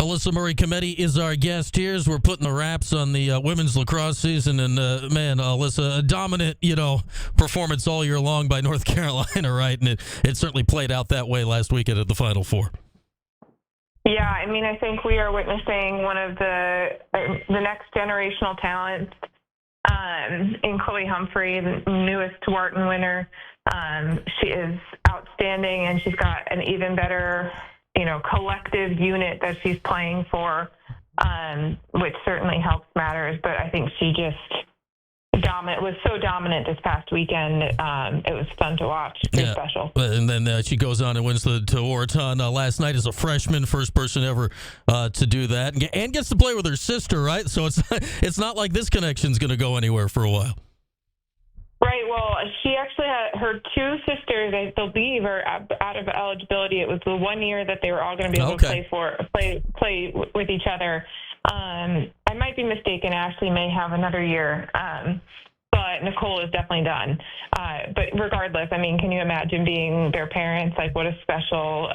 Alyssa Murray-Cometti is our guest here as we're putting the wraps on the women's lacrosse season. And, man, Alyssa, a dominant, performance all year long by North Carolina, right? And it certainly played out that way last weekend at the Final Four. Yeah, I mean, I think we are witnessing one of the next generational talents in Chloe Humphrey, the newest Wharton winner. She is outstanding, and she's got an even better collective unit that she's playing for, which certainly helps matters. But I think she just was so dominant this past weekend. It was fun to watch. Pretty special. And then she goes on and wins the Tewaaraton last night as a freshman, first person ever to do that, and gets to play with her sister, right? So it's not like this connection's going to go anywhere for a while. Right. Well, she actually had her two sisters, I believe, are out of eligibility. It was the 1 year that they were all going to be able to play with each other. I might be mistaken. Ashley may have another year, but Nicole is definitely done. But regardless, I mean, can you imagine being their parents? Like, what a special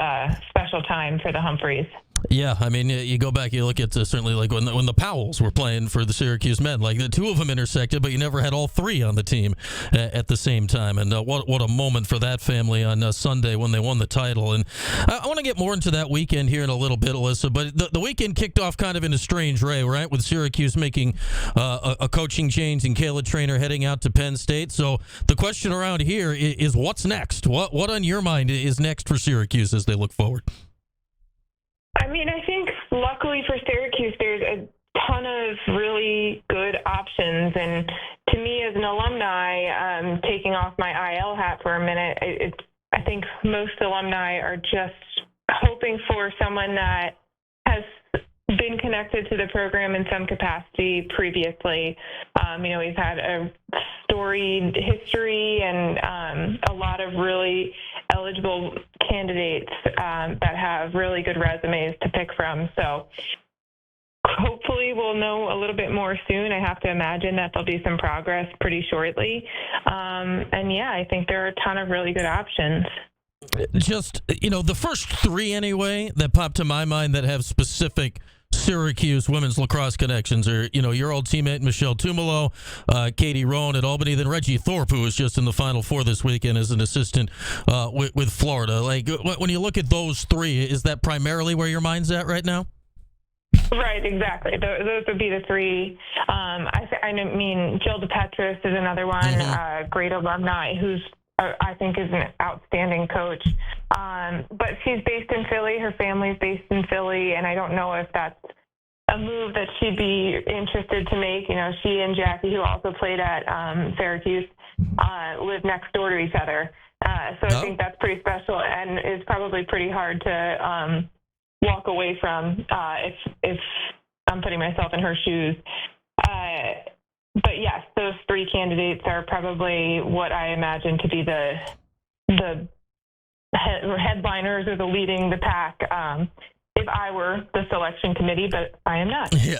time for the Humphreys. Yeah, I mean, you go back, you look at certainly like when the Powells were playing for the Syracuse men, like the two of them intersected, but you never had all three on the team at the same time. And what a moment for that family on Sunday when they won the title. And I want to get more into that weekend here in a little bit, Alyssa, but the weekend kicked off kind of in a strange way, right? With Syracuse making a coaching change and Kayla Trainer heading out to Penn State. So the question around here is what's next? What on your mind is next for Syracuse as they look forward? I mean, I think luckily for Syracuse, there's a ton of really good options. And to me, as an alumni, taking off my IL hat for a minute, I think most alumni are just hoping for someone that has been connected to the program in some capacity previously. We've had a storied history and a lot of really eligible candidates that have really good resumes to pick from. So hopefully we'll know a little bit more soon. I have to imagine that there'll be some progress pretty shortly. I think there are a ton of really good options. Just, the first three anyway that pop to my mind that have specific Syracuse women's lacrosse connections are, your old teammate Michelle Tumalo, Katie Rowan at Albany, then Reggie Thorpe, who was just in the Final Four this weekend as an assistant with Florida. Like, when you look at those three, is that primarily where your mind's at right now? Right, exactly. Those would be the three. I mean, Jill DePetris is another one, great alumni who's I think is an outstanding coach. But she's based in Philly. Her family's based in Philly, and I don't know if that's a move that she'd be interested to make. She and Jackie, who also played at Syracuse, live next door to each other. So I think that's pretty special and is probably pretty hard to walk away from if I'm putting myself in her shoes. But yes, those three candidates are probably what I imagine to be the headliners or leading the pack. If I were the selection committee, but I am not. Yeah,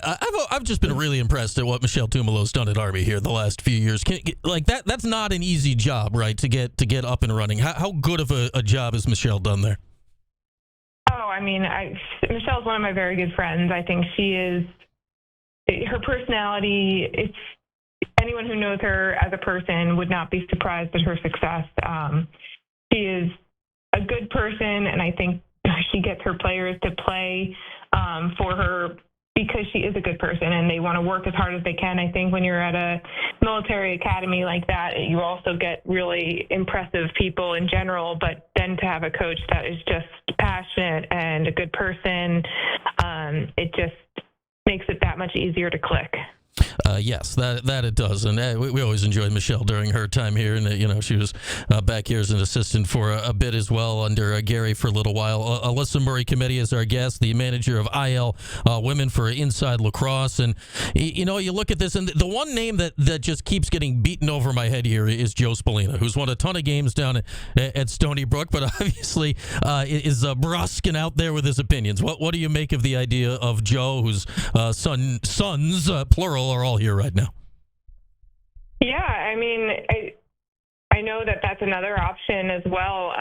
I've just been really impressed at what Michelle Tumalo's done at Army here the last few years. That's not an easy job, right? To get up and running. How good of a job has Michelle done there? Oh, I mean, Michelle's one of my very good friends. I think she is. Her personality, anyone who knows her as a person would not be surprised at her success. She is a good person, and I think she gets her players to play for her because she is a good person, and they want to work as hard as they can. I think when you're at a military academy like that, you also get really impressive people in general, but then to have a coach that is just passionate and a good person, it just makes it that much easier to click. Yes, that it does, and we always enjoyed Michelle during her time here, and she was back here as an assistant for a bit as well under Gary for a little while. Alyssa Murray-Cometti is our guest, the manager of IL Women for Inside Lacrosse, and you look at this, and the one name that just keeps getting beaten over my head here is Joe Spallina, who's won a ton of games down at Stony Brook, but obviously is brusque and out there with his opinions. What do you make of the idea of Joe, whose sons plural are all here right now? Yeah, I mean, I know that that's another option as well.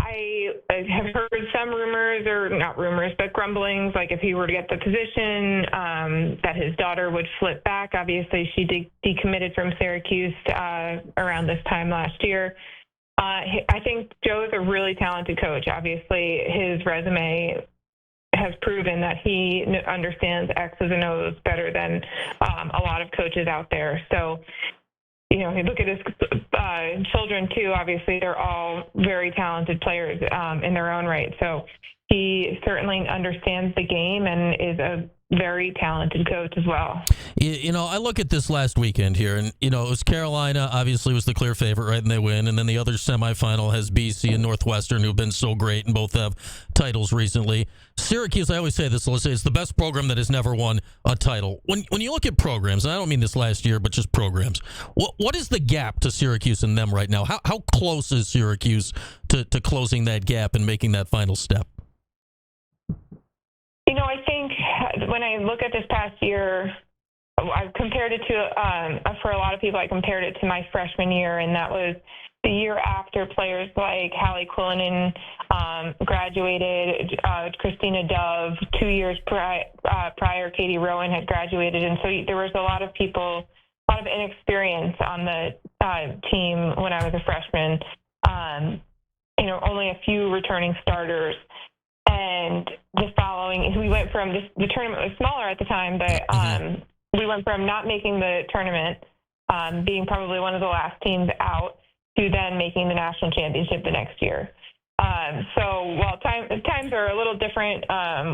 I have heard some rumors, or not rumors, but grumblings, like if he were to get the position, that his daughter would flip back. Obviously, she decommitted from Syracuse around this time last year. I think Joe is a really talented coach. Obviously, his resume has proven that he understands X's and O's better than a lot of coaches out there. So, you know, you look at his children too. Obviously, they're all very talented players in their own right. So he certainly understands the game and is a very talented coach as well. You know, I look at this last weekend here, and, you know, it was Carolina, obviously was the clear favorite, right, and they win. And then the other semifinal has BC and Northwestern, who've been so great and both have titles recently. Syracuse, I always say this, Alyssa, is the best program that has never won a title. When you look at programs, and I don't mean this last year, but just programs, what is the gap to Syracuse and them right now? How close is Syracuse to closing that gap and making that final step? You know, I think when I look at this past year, I've compared it to, for a lot of people, I compared it to my freshman year, and that was the year after players like Hallie Quillinan graduated, Christina Dove, 2 years prior, Katie Rowan had graduated, and so there was a lot of people, a lot of inexperience on the team when I was a freshman. You know, only a few returning starters. And the following, we went from the tournament was smaller at the time, but we went from not making the tournament, being probably one of the last teams out, to then making the national championship the next year. So while times are a little different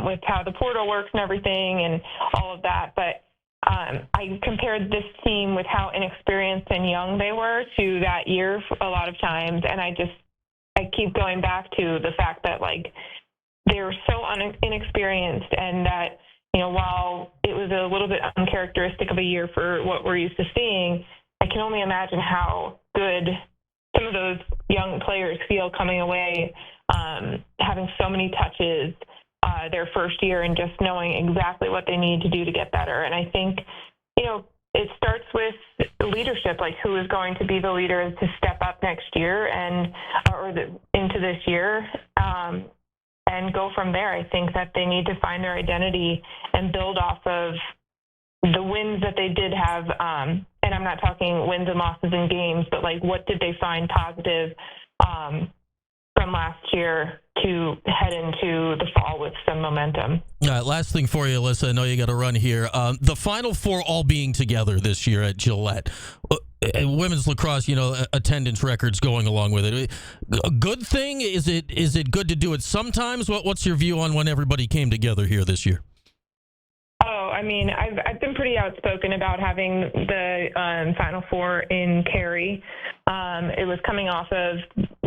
with how the portal works and everything and all of that, but I compared this team with how inexperienced and young they were to that year a lot of times, and I keep going back to the fact that, like, they were so inexperienced, and that, you know, while it was a little bit uncharacteristic of a year for what we're used to seeing, I can only imagine how good some of those young players feel coming away, having so many touches their first year and just knowing exactly what they need to do to get better. And I think, you know, it starts with leadership, like who is going to be the leader to step up next year into this year. And go from there. I think that they need to find their identity and build off of the wins that they did have. And I'm not talking wins and losses in games, but like, what did they find positive from last year to head into the fall with some momentum? All right, last thing for you, Alyssa. I know you got to run here. The Final Four all being together this year at Gillette. Women's lacrosse, you know, attendance records going along with it. A good thing? Is it good to do it sometimes? What's your view on when everybody came together here this year? Oh, I mean, I've been pretty outspoken about having the Final Four in Cary. It was coming off of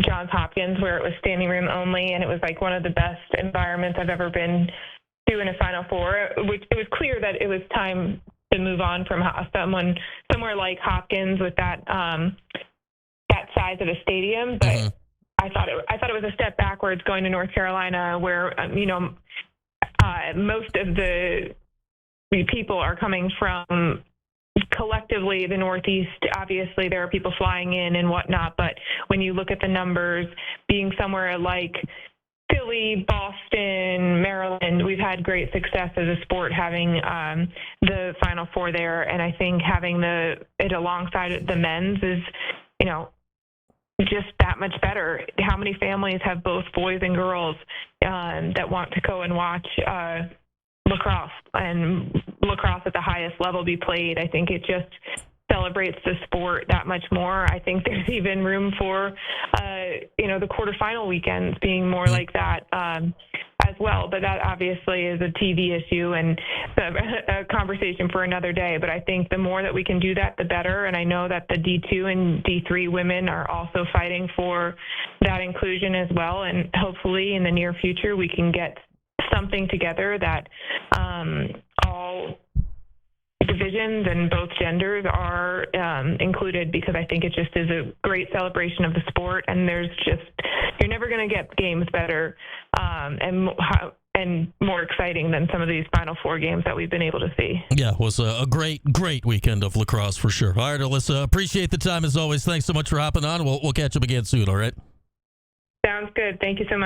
Johns Hopkins, where it was standing room only, and it was like one of the best environments I've ever been to in a Final Four. It was clear that it was time to move on from somewhere like Hopkins with that size of a stadium, but I thought it was a step backwards going to North Carolina, where you know, most of the people are coming from collectively the Northeast. Obviously, there are people flying in and whatnot, but when you look at the numbers, being somewhere like Philly, Boston, Maryland, we've had great success as a sport having the Final Four there, and I think having it alongside the men's is, you know, just that much better. How many families have both boys and girls that want to go and watch lacrosse and lacrosse at the highest level be played? I think it just celebrates the sport that much more. I think there's even room for, you know, the quarterfinal weekends being more like that as well. But that obviously is a TV issue and a conversation for another day. But I think the more that we can do that, the better. And I know that the D2 and D3 women are also fighting for that inclusion as well. And hopefully in the near future, we can get something together that all divisions and both genders are included, because I think it just is a great celebration of the sport, and you're never going to get games better and more exciting than some of these Final Four games that we've been able to see. Yeah, it was a great weekend of lacrosse for sure. All right, Alyssa, appreciate the time as always. Thanks so much for hopping on. We'll catch up again soon, all right? Sounds good. Thank you so much.